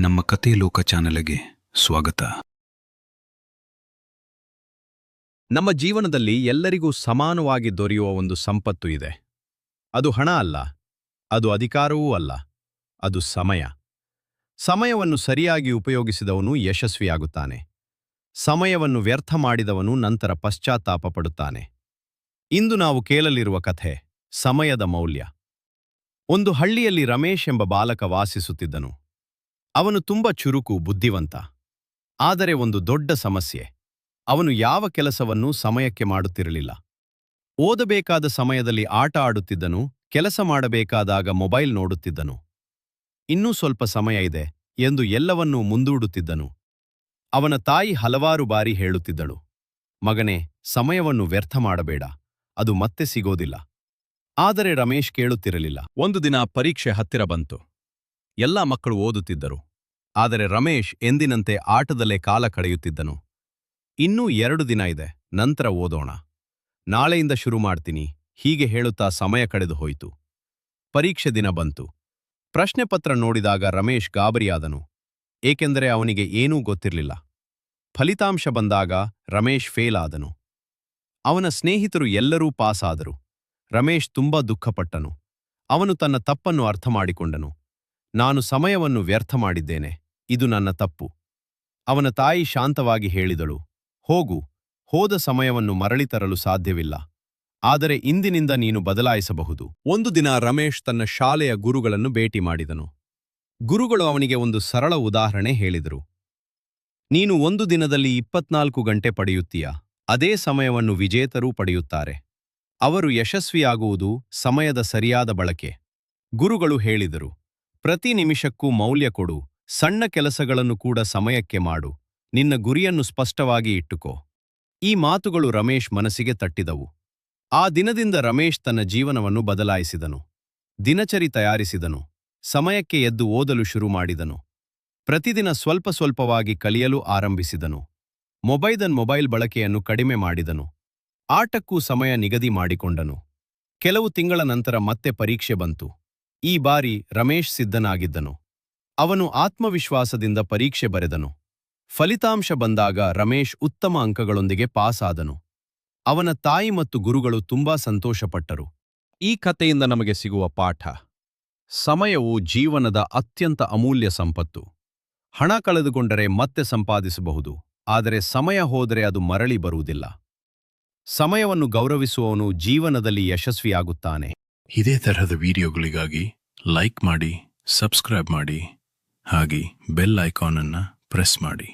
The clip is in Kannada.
ನಮ್ಮ ಕತೆ ಲೋಕ ಚಾನೆಲ್ಗೆ ಸ್ವಾಗತ. ನಮ್ಮ ಜೀವನದಲ್ಲಿ ಎಲ್ಲರಿಗೂ ಸಮಾನವಾಗಿ ದೊರೆಯುವ ಒಂದು ಸಂಪತ್ತು ಇದೆ. ಅದು ಹಣ ಅಲ್ಲ, ಅದು ಅಧಿಕಾರವೂ ಅಲ್ಲ, ಅದು ಸಮಯ. ಸಮಯವನ್ನು ಸರಿಯಾಗಿ ಉಪಯೋಗಿಸಿದವನು ಯಶಸ್ವಿಯಾಗುತ್ತಾನೆ. ಸಮಯವನ್ನು ವ್ಯರ್ಥ ಮಾಡಿದವನು ನಂತರ ಪಶ್ಚಾತ್ತಾಪ ಪಡುತ್ತಾನೆ. ಇಂದು ನಾವು ಕೇಳಲಿರುವ ಕಥೆ ಸಮಯದ ಮೌಲ್ಯ. ಒಂದು ಹಳ್ಳಿಯಲ್ಲಿ ರಮೇಶ್ ಎಂಬ ಬಾಲಕ ವಾಸಿಸುತ್ತಿದ್ದನು. ಅವನು ತುಂಬ ಚುರುಕು, ಬುದ್ಧಿವಂತ. ಆದರೆ ಒಂದು ದೊಡ್ಡ ಸಮಸ್ಯೆ, ಅವನು ಯಾವ ಕೆಲಸವನ್ನೂ ಸಮಯಕ್ಕೆ ಮಾಡುತ್ತಿರಲಿಲ್ಲ. ಓದಬೇಕಾದ ಸಮಯದಲ್ಲಿ ಆಟ ಆಡುತ್ತಿದ್ದನು, ಕೆಲಸ ಮಾಡಬೇಕಾದಾಗ ಮೊಬೈಲ್ ನೋಡುತ್ತಿದ್ದನು. ಇನ್ನೂ ಸ್ವಲ್ಪ ಸಮಯ ಇದೆ ಎಂದು ಎಲ್ಲವನ್ನೂ ಮುಂದೂಡುತ್ತಿದ್ದನು. ಅವನ ತಾಯಿ ಹಲವಾರು ಬಾರಿ ಹೇಳುತ್ತಿದ್ದಳು, ಮಗನೇ, ಸಮಯವನ್ನು ವ್ಯರ್ಥ ಮಾಡಬೇಡ, ಅದು ಮತ್ತೆ ಸಿಗೋದಿಲ್ಲ. ಆದರೆ ರಮೇಶ್ ಕೇಳುತ್ತಿರಲಿಲ್ಲ. ಒಂದು ದಿನ ಪರೀಕ್ಷೆ ಹತ್ತಿರ ಬಂತು. ಎಲ್ಲ ಮಕ್ಕಳು ಓದುತ್ತಿದ್ದರು. ಆದರೆ ರಮೇಶ್ ಎಂದಿನಂತೆ ಆಟದಲ್ಲೇ ಕಾಲ ಕಳೆಯುತ್ತಿದ್ದನು. ಇನ್ನೂ 2 ದಿನ ಇದೆ, ನಂತರ ಓದೋಣ, ನಾಳೆಯಿಂದ ಶುರು ಮಾಡ್ತೀನಿ, ಹೀಗೆ ಹೇಳುತ್ತಾ ಸಮಯ ಕಳೆದು ಹೋಯಿತು. ಪರೀಕ್ಷೆ ದಿನ ಬಂತು. ಪ್ರಶ್ನೆ ಪತ್ರ ನೋಡಿದಾಗ ರಮೇಶ್ ಗಾಬರಿಯಾದನು, ಏಕೆಂದರೆ ಅವನಿಗೆ ಏನೂ ಗೊತ್ತಿರಲಿಲ್ಲ. ಫಲಿತಾಂಶ ಬಂದಾಗ ರಮೇಶ್ ಫೇಲ್ ಆದನು. ಅವನ ಸ್ನೇಹಿತರು ಎಲ್ಲರೂ ಪಾಸ್ ಆದರು. ರಮೇಶ್ ತುಂಬಾ ದುಃಖಪಟ್ಟನು. ಅವನು ತನ್ನ ತಪ್ಪನ್ನು ಅರ್ಥ ಮಾಡಿಕೊಂಡನು. ನಾನು ಸಮಯವನ್ನು ವ್ಯರ್ಥ ಮಾಡಿದ್ದೇನೆ, ಇದು ನನ್ನ ತಪ್ಪು. ಅವನ ತಾಯಿ ಶಾಂತವಾಗಿ ಹೇಳಿದಳು, ಹೋಗು, ಹೋದ ಸಮಯವನ್ನು ಮರಳಿ ತರಲು ಸಾಧ್ಯವಿಲ್ಲ, ಆದರೆ ಇಂದಿನಿಂದ ನೀನು ಬದಲಾಯಿಸಬಹುದು. ಒಂದು ದಿನ ರಮೇಶ್ ತನ್ನ ಶಾಲೆಯ ಗುರುಗಳನ್ನು ಭೇಟಿ ಮಾಡಿದನು. ಗುರುಗಳು ಅವನಿಗೆ ಒಂದು ಸರಳ ಉದಾಹರಣೆ ಹೇಳಿದರು. ನೀನು ಒಂದು ದಿನದಲ್ಲಿ 24 ಗಂಟೆ ಪಡೆಯುತ್ತೀಯಾ, ಅದೇ ಸಮಯವನ್ನು ವಿಜೇತರೂ ಪಡೆಯುತ್ತಾರೆ. ಅವರು ಯಶಸ್ವಿಯಾಗುವುದು ಸಮಯದ ಸರಿಯಾದ ಬಳಕೆ. ಗುರುಗಳು ಹೇಳಿದರು, ಪ್ರತಿ ನಿಮಿಷಕ್ಕೂ ಮೌಲ್ಯ ಕೊಡು, ಸಣ್ಣ ಕೆಲಸಗಳನ್ನು ಕೂಡ ಸಮಯಕ್ಕೆ ಮಾಡು, ನಿನ್ನ ಗುರಿಯನ್ನು ಸ್ಪಷ್ಟವಾಗಿ ಇಟ್ಟುಕೋ. ಈ ಮಾತುಗಳು ರಮೇಶ್ ಮನಸ್ಸಿಗೆ ತಟ್ಟಿದವು. ಆ ದಿನದಿಂದ ರಮೇಶ್ ತನ್ನ ಜೀವನವನ್ನು ಬದಲಾಯಿಸಿದನು. ದಿನಚರಿ ತಯಾರಿಸಿದನು, ಸಮಯಕ್ಕೆ ಎದ್ದು ಓದಲು ಶುರು ಮಾಡಿದನು. ಪ್ರತಿದಿನ ಸ್ವಲ್ಪ ಸ್ವಲ್ಪವಾಗಿ ಕಲಿಯಲು ಆರಂಭಿಸಿದನು. ಮೊಬೈಲ್ ಬಳಕೆಯನ್ನು ಕಡಿಮೆ ಮಾಡಿದನು. ಆಟಕ್ಕೂ ಸಮಯ ನಿಗದಿ ಮಾಡಿಕೊಂಡನು. ಕೆಲವು ತಿಂಗಳ ನಂತರ ಮತ್ತೆ ಪರೀಕ್ಷೆ ಬಂತು. ಈ ಬಾರಿ ರಮೇಶ್ ಸಿದ್ಧನಾಗಿದ್ದನು. ಅವನು ಆತ್ಮವಿಶ್ವಾಸದಿಂದ ಪರೀಕ್ಷೆ ಬರೆದನು. ಫಲಿತಾಂಶ ಬಂದಾಗ ರಮೇಶ್ ಉತ್ತಮ ಅಂಕಗಳೊಂದಿಗೆ ಪಾಸ್ ಆದನು. ಅವನ ತಾಯಿ ಮತ್ತು ಗುರುಗಳು ತುಂಬಾ ಸಂತೋಷಪಟ್ಟರು. ಈ ಕಥೆಯಿಂದ ನಮಗೆ ಸಿಗುವ ಪಾಠ: ಸಮಯವು ಜೀವನದ ಅತ್ಯಂತ ಅಮೂಲ್ಯ ಸಂಪತ್ತು. ಹಣ ಕಳೆದುಕೊಂಡರೆ ಮತ್ತೆ ಸಂಪಾದಿಸಬಹುದು, ಆದರೆ ಸಮಯ ಹೋದರೆ ಅದು ಮರಳಿ ಬರುವುದಿಲ್ಲ. ಸಮಯವನ್ನು ಗೌರವಿಸುವವನು ಜೀವನದಲ್ಲಿ ಯಶಸ್ವಿಯಾಗುತ್ತಾನೆ. ಇದೇ ತರಹದ ವಿಡಿಯೋಗಳಿಗಾಗಿ ಲೈಕ್ ಮಾಡಿ, ಸಬ್ಸ್ಕ್ರೈಬ್ ಮಾಡಿ, ಹಾಗೆ ಬೆಲ್ ಐಕಾನ್ ಅನ್ನು ಪ್ರೆಸ್ ಮಾಡಿ.